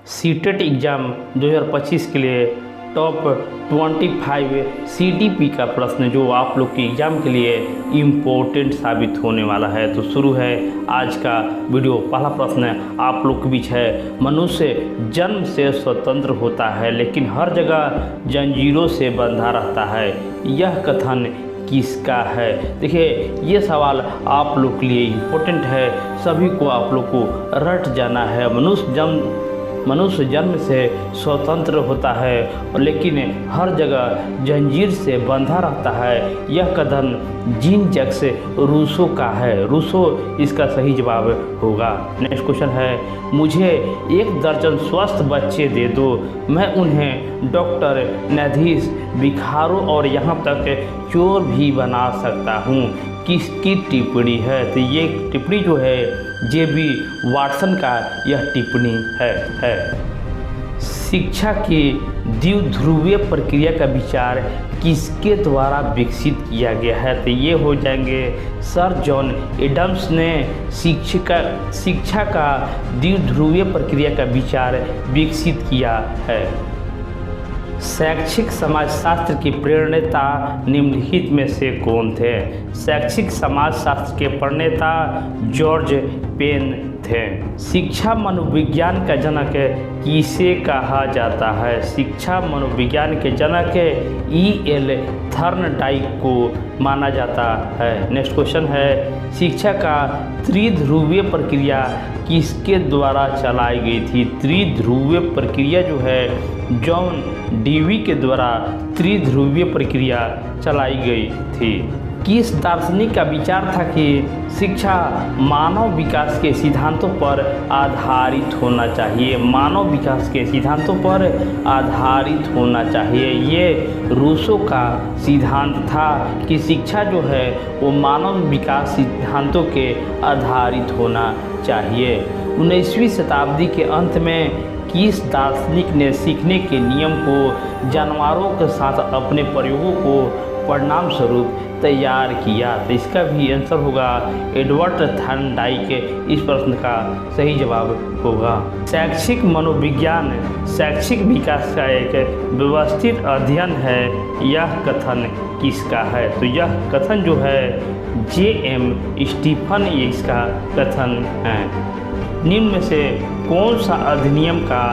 CTET exam 2025 के लिए top 25 CTP का प्रश्न जो आप लोग के एग्ज़ाम के लिए इम्पोर्टेंट साबित होने वाला है। तो शुरू है आज का वीडियो। पहला प्रश्न आप लोग के बीच है, मनुष्य जन्म से स्वतंत्र होता है लेकिन हर जगह जंजीरों से बंधा रहता है, यह कथन किसका है? देखिए, ये सवाल आप लोग के लिए इम्पोर्टेंट है, सभी को आप लोग को रट जाना है। मनुष्य जन्म से स्वतंत्र होता है और लेकिन हर जगह जंजीर से बंधा रहता है, यह कथन जीन जैक्स रूसो का है। रूसो इसका सही जवाब होगा। नेक्स्ट क्वेश्चन है, मुझे 1 दर्जन स्वस्थ बच्चे दे दो, मैं उन्हें डॉक्टर, न्यायाधीश, भिखारू और यहाँ तक चोर भी बना सकता हूँ। किसकी टिप्पणी है? तो ये टिप्पणी जो है जेबी वाटसन का यह टिप्पणी है। शिक्षा की द्विध्रुवीय प्रक्रिया का विचार किसके द्वारा विकसित किया गया है? तो ये हो जाएंगे सर जॉन एडम्स ने शिक्षा का द्विध्रुवीय प्रक्रिया का विचार विकसित किया है। शैक्षिक समाजशास्त्र के प्रणेता निम्नलिखित में से कौन थे? शैक्षिक समाजशास्त्र के प्रणेता जॉर्ज पेन थे। शिक्षा मनोविज्ञान का जनक किसे कहा जाता है? शिक्षा मनोविज्ञान के जनक E.L. थॉर्नडाइक को माना जाता है। नेक्स्ट क्वेश्चन है, शिक्षा का त्रिध्रुवीय प्रक्रिया किसके द्वारा चलाई गई थी? त्रिध्रुवीय प्रक्रिया जो है जॉन डीवी के द्वारा त्रिध्रुवीय प्रक्रिया चलाई गई थी। किस दार्शनिक का विचार था कि शिक्षा मानव विकास के सिद्धांतों पर आधारित होना चाहिए? मानव विकास के सिद्धांतों पर आधारित होना चाहिए। ये रूसो का सिद्धांत था कि शिक्षा जो है वो मानव विकास सिद्धांतों के आधारित होना चाहिए। 19वीं शताब्दी के अंत में किस दार्शनिक ने सीखने के नियम को जानवरों के साथ अपने प्रयोगों को परिणाम स्वरूप तैयार किया? तो इसका भी आंसर होगा एडवर्ड थॉर्नडाइक। इस प्रश्न का सही जवाब होगा। शैक्षिक मनोविज्ञान शैक्षिक विकास का एक व्यवस्थित अध्ययन है, यह कथन किसका है? तो यह कथन जो है J.M. स्टीफन इसका कथन है। निम्न में से कौन सा अधिनियम का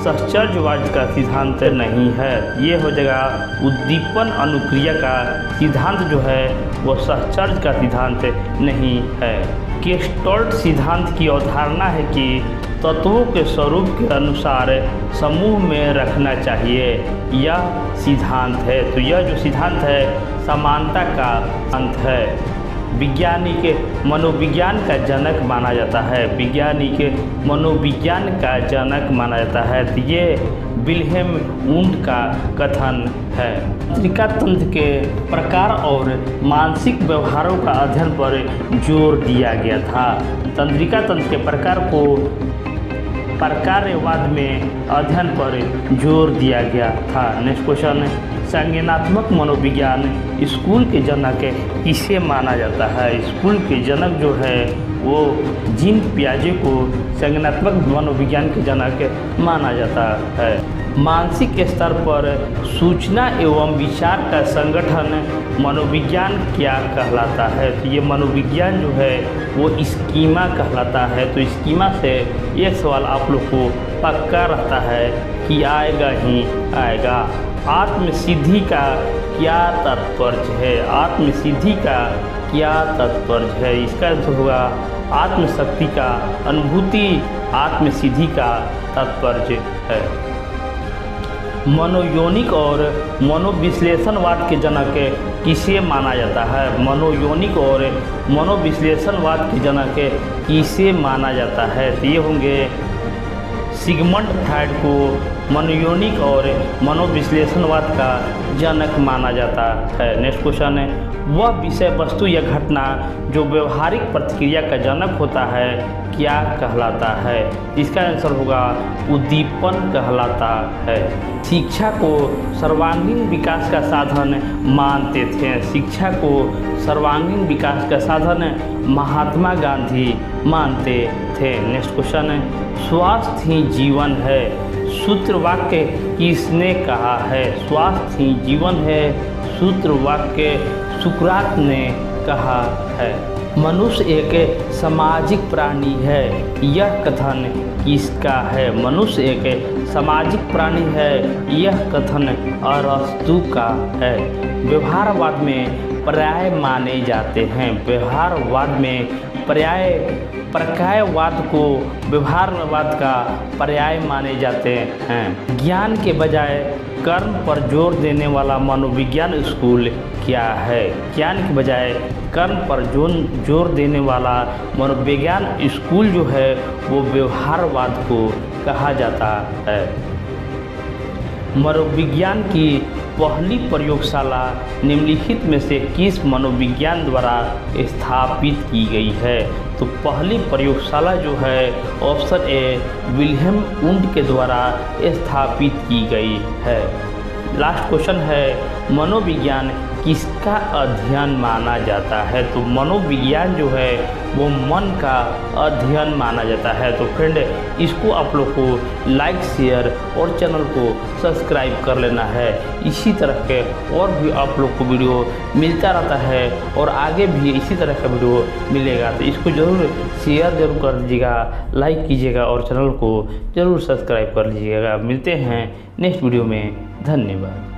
सहचर्यवाद का सिद्धांत नहीं है? ये हो जाएगा उद्दीपन अनुक्रिया का सिद्धांत जो है वो सहचर्य का सिद्धांत नहीं है। गेस्टल्ट सिद्धांत की अवधारणा है कि तत्वों के स्वरूप के अनुसार समूह में रखना चाहिए, यह सिद्धांत है। तो यह जो सिद्धांत है समानता का सिद्धांत है। वैज्ञानिक मनोविज्ञान का जनक माना जाता है। वैज्ञानिक मनोविज्ञान का जनक माना जाता है। तो ये विल्हेम वुंड का कथन है। तंत्रिका तंत्र के प्रकार और मानसिक व्यवहारों का अध्ययन पर जोर दिया गया था। तंत्रिका तंत्र के प्रकार को प्रकारवाद में अध्ययन पर जोर दिया गया था। नेक्स्ट क्वेश्चन, संज्ञानात्मक मनोविज्ञान स्कूल के जनक किसे माना जाता है? स्कूल के जनक जो है वो जीन पियाजे को संज्ञानात्मक मनोविज्ञान के जनक माना जाता है। मानसिक स्तर पर सूचना एवं विचार का संगठन मनोविज्ञान क्या कहलाता है? तो ये मनोविज्ञान जो है वो स्कीमा कहलाता है। तो स्कीमा से एक सवाल आप लोग को पक्का रहता है कि आएगा ही आएगा। आत्मसिद्धि का क्या तात्पर्य है? आत्मसिद्धि का क्या तात्पर्य है? इसका आंसर होगा आत्मशक्ति का अनुभूति, आत्मसिद्धि का तात्पर्य है। मनोयोनिक और मनोविश्लेषणवाद के जनक किसे माना जाता है? मनोयोनिक और मनोविश्लेषणवाद के जनक किसे माना जाता है? तो ये होंगे सिगमंड फ्रायड को मनोयोनिक और मनोविश्लेषणवाद का जनक माना जाता है। नेक्स्ट क्वेश्चन है, वह विषय वस्तु या घटना जो व्यवहारिक प्रतिक्रिया का जनक होता है क्या कहलाता है? इसका आंसर होगा उद्दीपन कहलाता है। शिक्षा को सर्वांगीण विकास का साधन मानते थे। शिक्षा को सर्वांगीण विकास का साधन महात्मा गांधी मानते थे। नेक्स्ट क्वेश्चन है, स्वास्थ्य ही जीवन है सूत्र वाक्य किसने कहा है? स्वास्थ्य ही जीवन है सूत्र वाक्य सुकरात ने कहा है। मनुष्य एक सामाजिक प्राणी है, यह कथन किसका है? मनुष्य एक सामाजिक प्राणी है, यह कथन अरस्तु का है। व्यवहारवाद में पर्याय माने जाते हैं। व्यवहारवाद में पर्यायवाद को व्यवहारवाद का पर्याय माने जाते हैं। ज्ञान के बजाय कर्म पर जोर देने वाला मनोविज्ञान स्कूल क्या है? ज्ञान के बजाय कर्म पर जोर देने वाला मनोविज्ञान स्कूल जो है वो व्यवहारवाद को कहा जाता है। मनोविज्ञान की पहली प्रयोगशाला निम्नलिखित में से किस मनोविज्ञान द्वारा स्थापित की गई है? तो पहली प्रयोगशाला जो है ऑप्शन ए विल्हेम वुंड के द्वारा स्थापित की गई है। लास्ट क्वेश्चन है, मनोविज्ञान किसका अध्ययन माना जाता है? तो मनोविज्ञान जो है वो मन का अध्ययन माना जाता है। तो फ्रेंड, इसको आप लोग को लाइक शेयर और चैनल को सब्सक्राइब कर लेना है। इसी तरह के और भी आप लोग को वीडियो मिलता रहता है और आगे भी इसी तरह का वीडियो मिलेगा। तो इसको ज़रूर शेयर जरूर कर दीजिएगा, लाइक कीजिएगा और चैनल को ज़रूर सब्सक्राइब कर लीजिएगा। मिलते हैं नेक्स्ट वीडियो में। धन्यवाद।